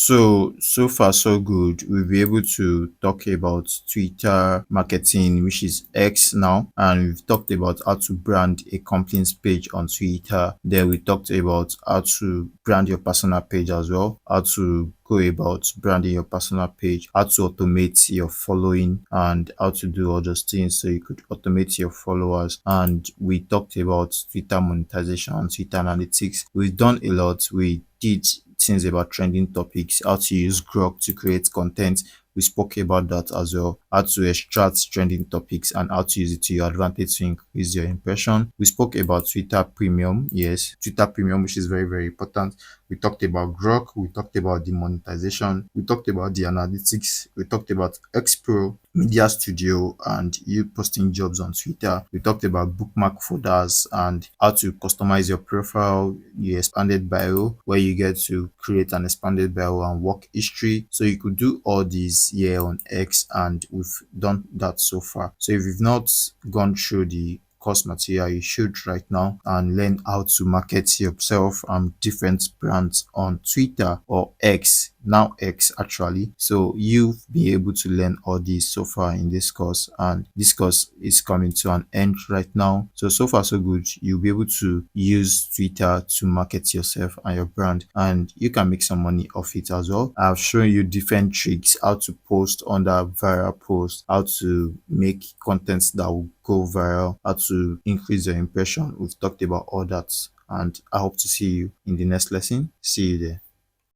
So far so good. We'll be able to talk about Twitter marketing, which is X now, and we've talked about how to brand a company's page on Twitter. Then we talked about how to brand your personal page as well, how to go about branding your personal page, how to automate your following, and how to do all those things so you could automate your followers. And we talked about Twitter monetization and Twitter analytics. We've done a lot. We did things about trending topics, how to use Grok to create content. We spoke about that as well, how to extract trending topics and how to use it to your advantage to increase your impression. We spoke about Twitter Premium, yes, Twitter Premium, which is very, very important. We talked about Grok, we talked about the monetization, we talked about the analytics, we talked about Xpro, Media Studio, and you posting jobs on Twitter. We talked about bookmark folders and how to customize your profile, the expanded bio, where you get to create an expanded bio and work history. So you could do all these here on X, and we've done that so far. So if you've not gone through the course material, you should right now and learn how to market yourself and different brands on Twitter or X, now X actually. So you'll be able to learn all this so far in this course, and this course is coming to an end right now. So far so good. You'll be able to use Twitter to market yourself and your brand, and you can make some money off it as well. I've shown you different tricks, how to post under viral posts, how to make contents that will go viral, how to increase your impression. We've talked about all that, and I hope to see you in the next lesson. See you there.